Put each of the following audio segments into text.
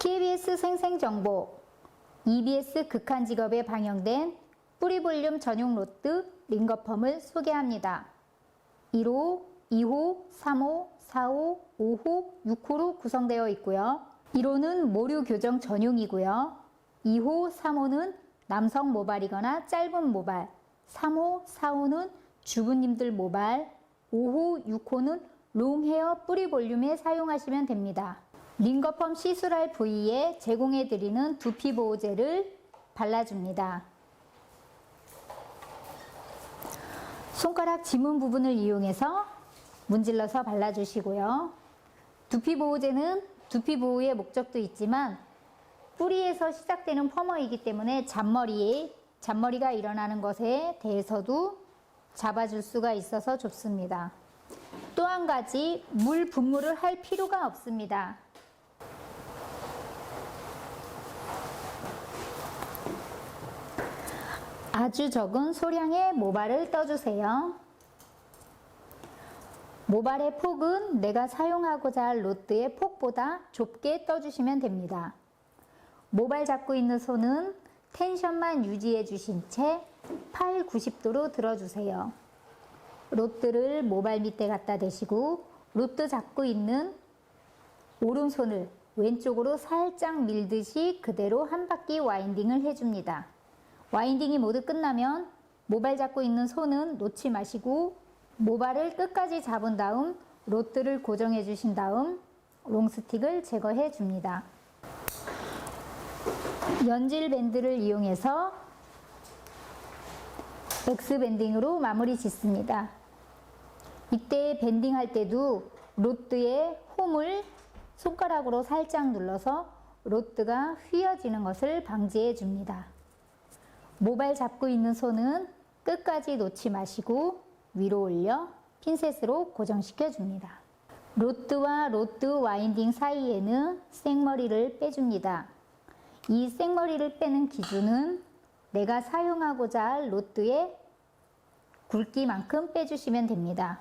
KBS 생생정보, EBS 극한직업에 방영된 뿌리볼륨 전용 로트 링거펌을 소개합니다. 1호, 2호, 3호, 4호, 5호, 6호로 구성되어 있고요. 1호는 모류 교정 전용이고요. 2호, 3호는 남성 모발이거나 짧은 모발, 3호, 4호는 주부님들 모발, 5호, 6호는 롱헤어 뿌리 볼륨에 사용하시면 됩니다. 링거펌 시술할 부위에 제공해드리는 두피 보호제를 발라줍니다. 손가락 지문 부분을 이용해서 문질러서 발라주시고요. 두피 보호제는 두피 보호의 목적도 있지만 뿌리에서 시작되는 펌어이기 때문에 잔머리가 일어나는 것에 대해서도 잡아줄 수가 있어서 좋습니다. 또 한 가지, 물 분무를 할 필요가 없습니다. 아주 적은 소량의 모발을 떠주세요. 모발의 폭은 내가 사용하고자 할 로트의 폭보다 좁게 떠주시면 됩니다. 모발 잡고 있는 손은 텐션만 유지해 주신 채 8, 90도로 들어주세요. 로트를 모발 밑에 갖다 대시고 로트 잡고 있는 오른손을 왼쪽으로 살짝 밀듯이 그대로 한 바퀴 와인딩을 해줍니다. 와인딩이 모두 끝나면 모발 잡고 있는 손은 놓지 마시고 모발을 끝까지 잡은 다음 로트를 고정해 주신 다음 롱스틱을 제거해 줍니다. 연질 밴드를 이용해서 X밴딩으로 마무리 짓습니다. 이때 밴딩할 때도 로트의 홈을 손가락으로 살짝 눌러서 로트가 휘어지는 것을 방지해 줍니다. 모발 잡고 있는 손은 끝까지 놓지 마시고 위로 올려 핀셋으로 고정시켜 줍니다. 로트와 로트 와인딩 사이에는 생머리를 빼줍니다. 이 생머리를 빼는 기준은 내가 사용하고자 할 로트의 굵기만큼 빼주시면 됩니다.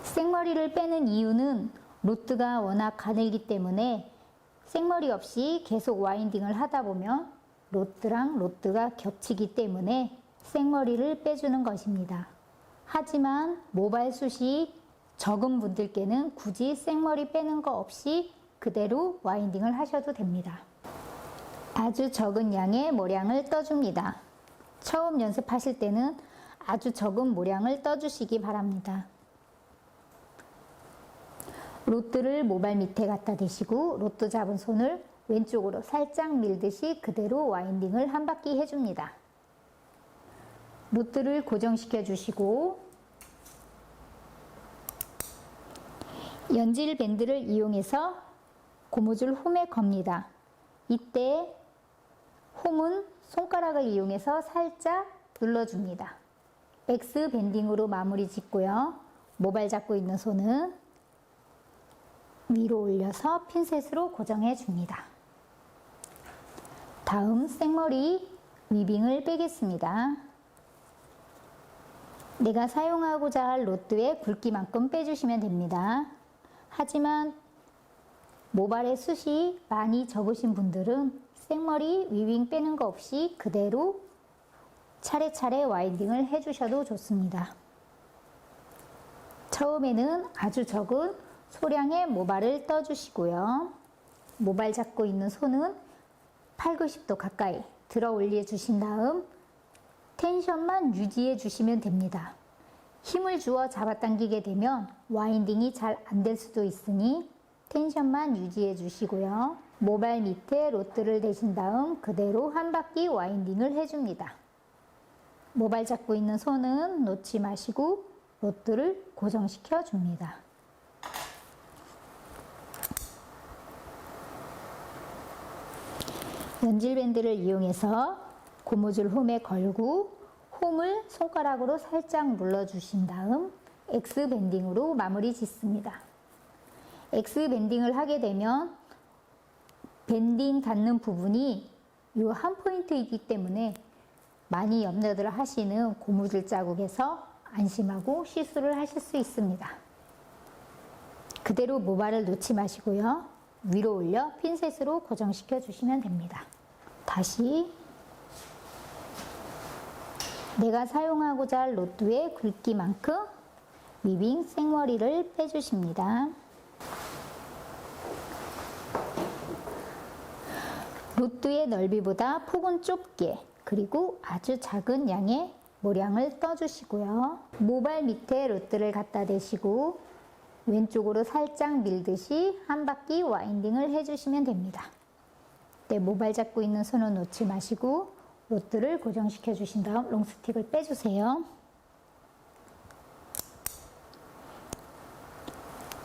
생머리를 빼는 이유는 로트가 워낙 가늘기 때문에 생머리 없이 계속 와인딩을 하다 보면 로트랑 로트가 겹치기 때문에 생머리를 빼주는 것입니다. 하지만 모발 숱이 적은 분들께는 굳이 생머리 빼는 거 없이 그대로 와인딩을 하셔도 됩니다. 아주 적은 양의 모량을 떠줍니다. 처음 연습하실 때는 아주 적은 모량을 떠주시기 바랍니다. 로트를 모발 밑에 갖다 대시고 로트 잡은 손을 왼쪽으로 살짝 밀듯이 그대로 와인딩을 한 바퀴 해줍니다. 로트를 고정시켜 주시고 연질 밴드를 이용해서 고무줄 홈에 겁니다. 이때 홈은 손가락을 이용해서 살짝 눌러줍니다. X 밴딩으로 마무리 짓고요. 모발 잡고 있는 손은 위로 올려서 핀셋으로 고정해 줍니다. 다음 생머리 위빙을 빼겠습니다. 내가 사용하고자 할 로트의 굵기만큼 빼주시면 됩니다. 하지만 모발의 숱이 많이 적으신 분들은 생머리 위빙 빼는 거 없이 그대로 차례차례 와인딩을 해주셔도 좋습니다. 처음에는 아주 적은 소량의 모발을 떠주시고요. 모발 잡고 있는 손은 8, 90도 가까이 들어 올려 주신 다음 텐션만 유지해 주시면 됩니다. 힘을 주어 잡아당기게 되면 와인딩이 잘 안 될 수도 있으니 텐션만 유지해 주시고요. 모발 밑에 로트를 대신 다음 그대로 한 바퀴 와인딩을 해줍니다. 모발 잡고 있는 손은 놓지 마시고 로트를 고정시켜 줍니다. 연질 밴드를 이용해서 고무줄 홈에 걸고 홈을 손가락으로 살짝 눌러주신 다음 X 밴딩으로 마무리 짓습니다. X 밴딩을 하게 되면 밴딩 닿는 부분이 이 한 포인트이기 때문에 많이 염려들 하시는 고무줄 자국에서 안심하고 시술을 하실 수 있습니다. 그대로 모발을 놓지 마시고요. 위로 올려 핀셋으로 고정시켜 주시면 됩니다. 다시 내가 사용하고자 할 로트의 굵기만큼 위빙 생머리를 빼주십니다. 로트의 넓이보다 폭은 좁게, 그리고 아주 작은 양의 모량을 떠주시고요. 모발 밑에 로트를 갖다 대시고 왼쪽으로 살짝 밀듯이 한 바퀴 와인딩을 해주시면 됩니다. 네, 모발 잡고 있는 손은 놓지 마시고 로트를 고정시켜 주신 다음 롱스틱을 빼주세요.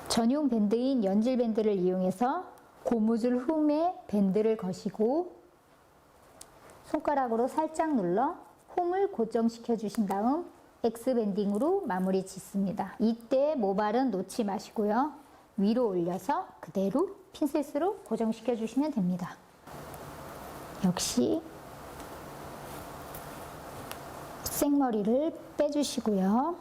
전용 밴드인 연질 밴드를 이용해서 고무줄 홈에 밴드를 거시고 손가락으로 살짝 눌러 홈을 고정시켜 주신 다음 X 밴딩으로 마무리 짓습니다. 이때 모발은 놓지 마시고요. 위로 올려서 그대로 핀셋으로 고정시켜 주시면 됩니다. 역시 생머리를 빼주시고요.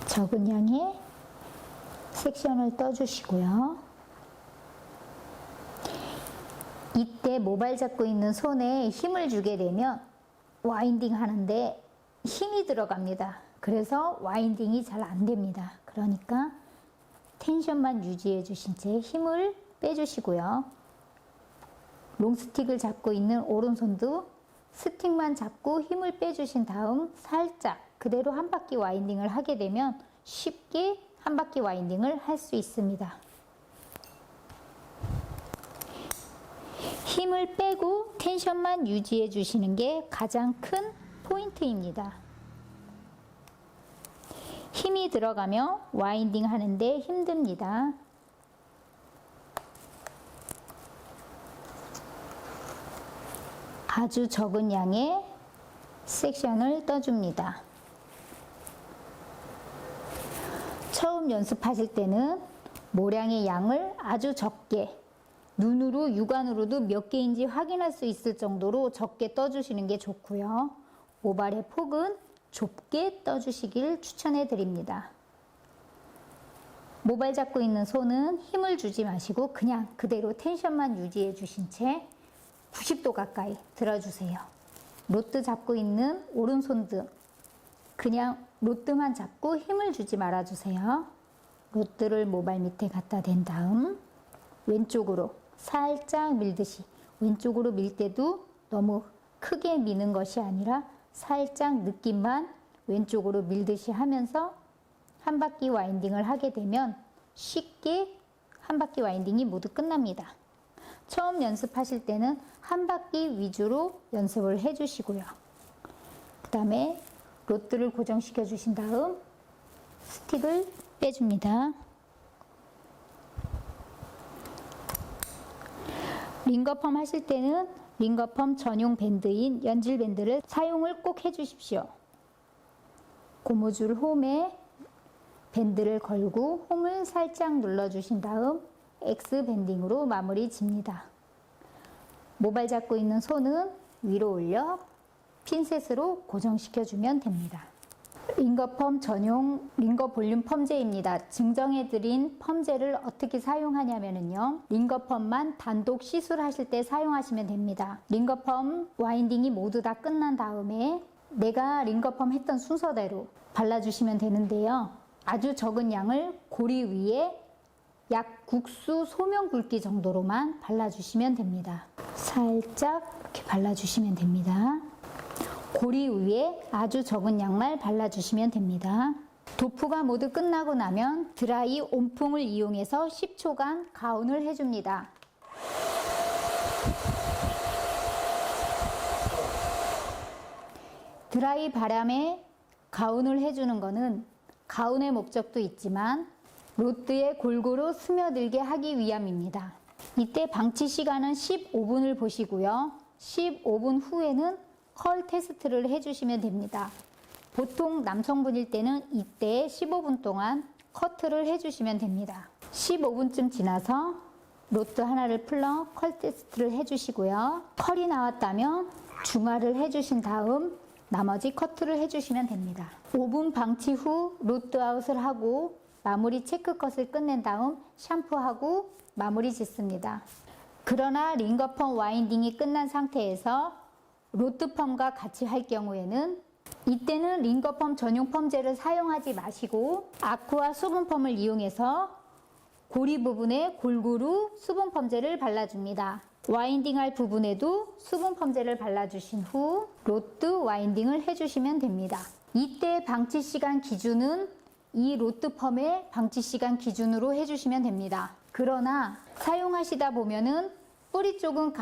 적은 양의 섹션을 떠주시고요. 이때 모발 잡고 있는 손에 힘을 주게 되면 와인딩 하는데 힘이 들어갑니다. 그래서 와인딩이 잘 안 됩니다. 그러니까 텐션만 유지해 주신 채 힘을 빼주시고요. 롱스틱을 잡고 있는 오른손도 스틱만 잡고 힘을 빼주신 다음 살짝 그대로 한 바퀴 와인딩을 하게 되면 쉽게 한 바퀴 와인딩을 할 수 있습니다. 힘을 빼고 텐션만 유지해 주시는 게 가장 큰 포인트입니다. 힘이 들어가면 와인딩 하는데 힘듭니다. 아주 적은 양의 섹션을 떠줍니다. 처음 연습하실 때는 모량의 양을 아주 적게, 눈으로 육안으로도 몇 개인지 확인할 수 있을 정도로 적게 떠주시는 게 좋고요. 모발의 폭은 좁게 떠주시길 추천해 드립니다. 모발 잡고 있는 손은 힘을 주지 마시고 그냥 그대로 텐션만 유지해 주신 채 90도 가까이 들어주세요. 로트 잡고 있는 오른손도 그냥 로트만 잡고 힘을 주지 말아주세요. 로트를 모발 밑에 갖다 댄 다음 왼쪽으로 살짝 밀듯이, 왼쪽으로 밀 때도 너무 크게 미는 것이 아니라 살짝 느낌만 왼쪽으로 밀듯이 하면서 한 바퀴 와인딩을 하게 되면 쉽게 한 바퀴 와인딩이 모두 끝납니다. 처음 연습하실 때는 한 바퀴 위주로 연습을 해주시고요. 그 다음에 로트를 고정시켜 주신 다음 스틱을 빼줍니다. 링거펌 하실 때는 링거펌 전용 밴드인 연질 밴드를 사용을 꼭 해주십시오. 고무줄 홈에 밴드를 걸고 홈을 살짝 눌러주신 다음 X 밴딩으로 마무리 집니다. 모발 잡고 있는 손은 위로 올려 핀셋으로 고정시켜주면 됩니다. 링거펌 전용 링거 볼륨 펌제입니다. 증정해드린 펌제를 어떻게 사용하냐면요. 링거펌만 단독 시술하실 때 사용하시면 됩니다. 링거펌 와인딩이 모두 다 끝난 다음에 내가 링거펌 했던 순서대로 발라주시면 되는데요. 아주 적은 양을 고리 위에 약 국수 소면 굵기 정도로만 발라주시면 됩니다. 살짝 이렇게 발라주시면 됩니다. 고리 위에 아주 적은 양만 발라주시면 됩니다. 도프가 모두 끝나고 나면 드라이 온풍을 이용해서 10초간 가운을 해줍니다. 드라이 바람에 가운을 해주는 것은 가운의 목적도 있지만 로트에 골고루 스며들게 하기 위함입니다. 이때 방치 시간은 15분을 보시고요. 15분 후에는 컬 테스트를 해주시면 됩니다. 보통 남성분일 때는 이때 15분 동안 커트를 해주시면 됩니다. 15분쯤 지나서 로트 하나를 풀러 컬 테스트를 해주시고요. 컬이 나왔다면 중화를 해주신 다음 나머지 커트를 해주시면 됩니다. 5분 방치 후 로트 아웃을 하고 마무리 체크컷을 끝낸 다음 샴푸하고 마무리 짓습니다. 그러나 링거펌 와인딩이 끝난 상태에서 로트펌과 같이 할 경우에는 이때는 링거펌 전용 펌젤을 사용하지 마시고 아쿠아 수분펌을 이용해서 고리 부분에 골고루 수분 펌젤을 발라줍니다. 와인딩 할 부분에도 수분 펌젤을 발라주신 후 로트 와인딩을 해주시면 됩니다. 이때 방치 시간 기준은 이 로트 펌의 방치 시간 기준으로 해주시면 됩니다. 그러나 사용하시다 보면은 뿌리 쪽은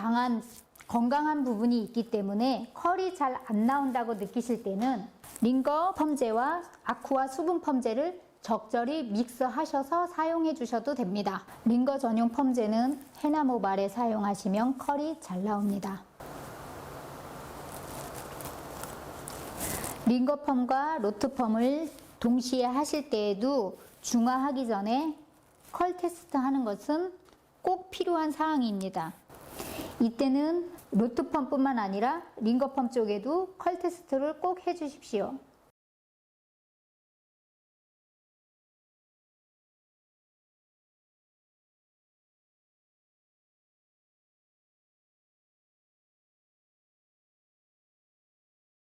건강한 부분이 있기 때문에 컬이 잘 안 나온다고 느끼실 때는 링거 펌제와 아쿠아 수분 펌제를 적절히 믹스하셔서 사용해 주셔도 됩니다. 링거 전용 펌제는 헤나 모발에 사용하시면 컬이 잘 나옵니다. 링거 펌과 로트 펌을 동시에 하실 때에도 중화하기 전에 컬 테스트 하는 것은 꼭 필요한 사항입니다. 이때는 로트 펌뿐만 아니라 링거 펌 쪽에도 컬 테스트를 꼭 해주십시오.